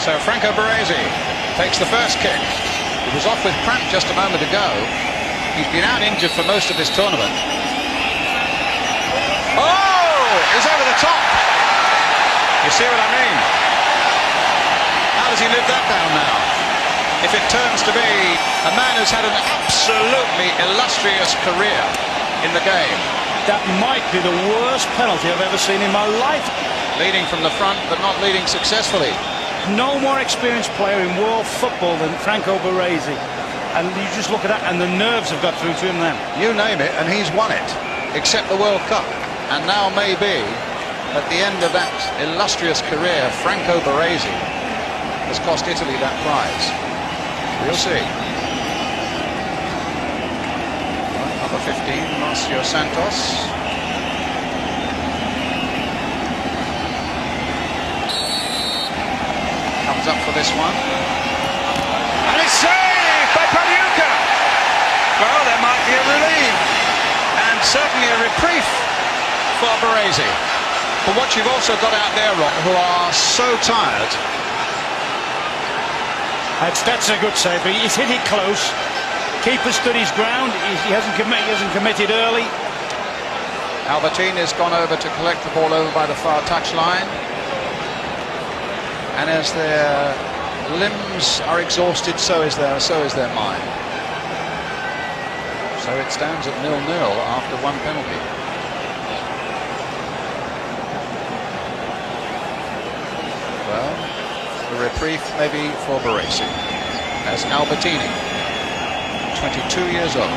So Franco Baresi takes the first kick. He was off with cramp just a moment ago. He's been out injured for most of this tournament. Oh! He's over the top. You see what I mean? How does he live that down now? If it turns to be a man who's had an absolutely illustrious career in the game. That might be the worst penalty I've ever seen in my life. Leading from the front, but not leading successfully. No more experienced player in world football than Franco Baresi. And you just look at that, and the nerves have got through to him then. You name it, and he's won it, except the World Cup. And now maybe, at the end of that illustrious career, Franco Baresi has cost Italy that prize. We'll see. Number 15, Marcio Santos. Comes up for this one. And it's saved by Paliuca. Well, there might be a relief. And certainly a reprieve for Baresi. But what you've also got out there, Rob, who are so tired. That's a good save. He's hit it close. Keeper stood his ground. He hasn't committed early. Albertini has gone over to collect the ball over by the far touchline. And as their limbs are exhausted, so is their mind. So it stands at 0-0 after one penalty. Well, the reprieve maybe for Baresi, as Albertini, 22 years old.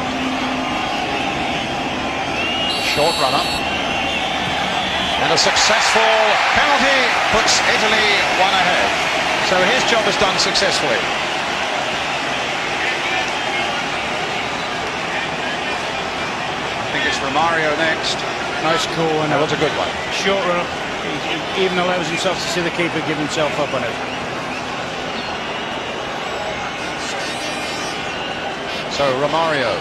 Short run-up. And a successful penalty puts Italy one ahead. So his job is done successfully. I think it's Romario next. Nice call. And that was a good one. Short run-up. He even allows himself to see the keeper give himself up on it. So Romario,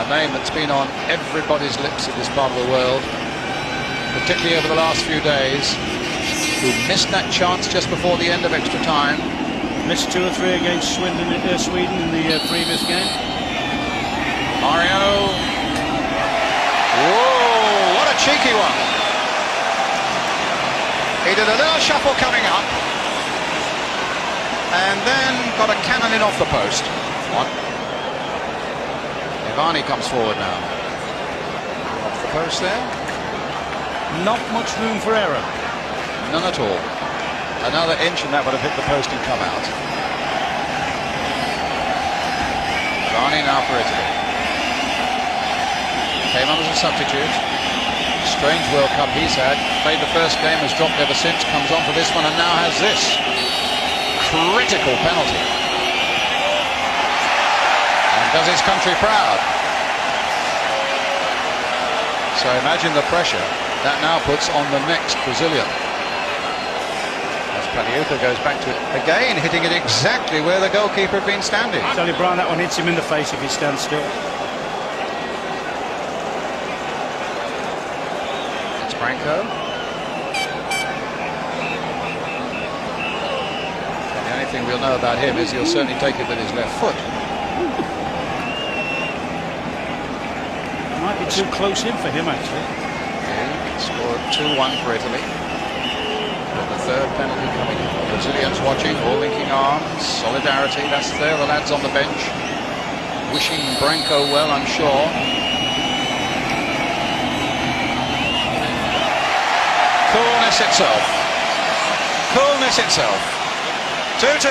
a name that's been on everybody's lips in this part of the world, particularly over the last few days, who missed that chance just before the end of extra time. Missed 2 or 3 against Sweden in the previous game. Mario. Whoa, what a cheeky one. He did a little shuffle coming up and then got a cannon in off the post. One. Ivani comes forward now. Off the post there. Not much room for error. None at all. Another inch and that would have hit the post and come out. Ivani now for Italy. Came on as a substitute. Strange World Cup he's had. Played the first game, has dropped ever since. Comes on for this one and now has this critical penalty. And does his country proud. So imagine the pressure that now puts on the next Brazilian. As Paliuca goes back to it again, hitting it exactly where the goalkeeper had been standing. Tell you, Brian, that one hits him in the face if he stands still. It's Branco. And the only thing we'll know about him is he'll certainly take it with his left foot. Might be too close in for him, actually. Scored 2-1 for Italy. With the third penalty coming in. The Brazilians watching, all linking arms, solidarity. That's there, the lads on the bench. Wishing Branco well, I'm sure. Coolness itself. Coolness itself. 2-2.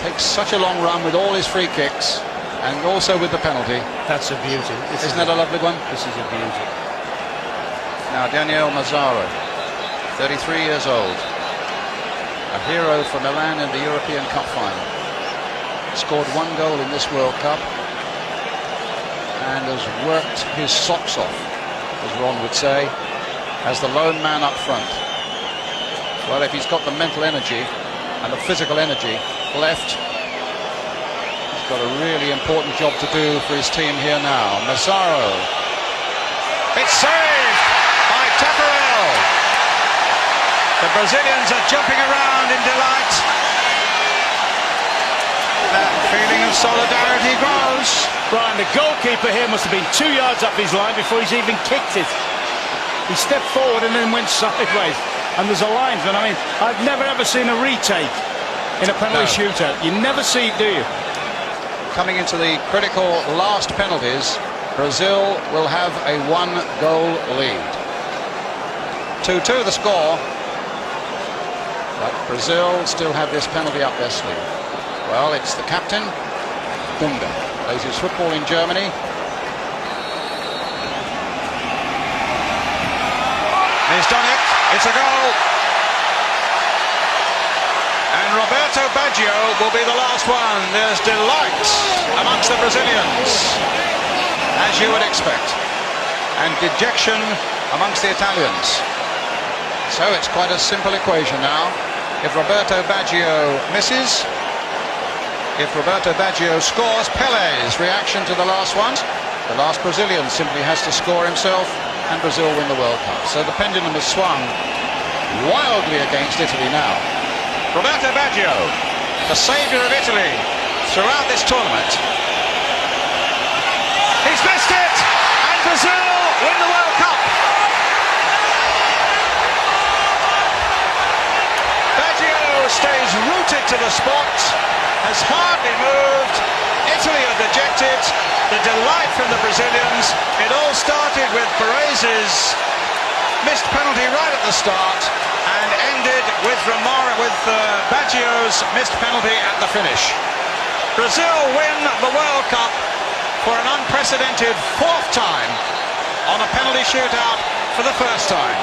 Takes such a long run with all his free kicks. And also with the penalty. That's a beauty. Isn't that a lovely one? This is a beauty. Now Daniel Mazzaro, 33 years old. A hero for Milan in the European Cup final. Scored 1 goal in this World Cup. And has worked his socks off, as Ron would say, as the lone man up front. Well, if he's got the mental energy and the physical energy left, got a really important job to do for his team here now. Mazzaro. It's saved by Taffarel. Brazilians are jumping around in delight. That feeling of solidarity grows. Brian, the goalkeeper here must have been 2 yards up his line before he's even kicked it. He stepped forward and then went sideways. And there's a linesman. I mean, I've never ever seen a retake in a penalty shootout. You never see it, do you? Coming into the critical last penalties, Brazil will have a 1-goal lead. 2-2 the score. But Brazil still have this penalty up their sleeve. Well, it's the captain, Mundo. Plays his football in Germany. He's done it. It's a goal. And Roberto Baggio will be the last one. There's delight amongst the Brazilians, as you would expect, and dejection amongst the Italians. So it's quite a simple equation now. If Roberto Baggio misses, if Roberto Baggio scores, Pele's reaction to the last one. The last Brazilian simply has to score himself, and Brazil win the World Cup. So the pendulum has swung wildly against Italy now. Roberto Baggio, the saviour of Italy throughout this tournament. He's missed it, and Brazil win the World Cup. Baggio stays rooted to the spot, has hardly moved. Italy are dejected. The delight from the Brazilians. It all started with Perez's missed penalty right at the start and ended with Baggio's missed penalty at the finish. Brazil win the World Cup for an unprecedented 4th time on a penalty shootout for the first time.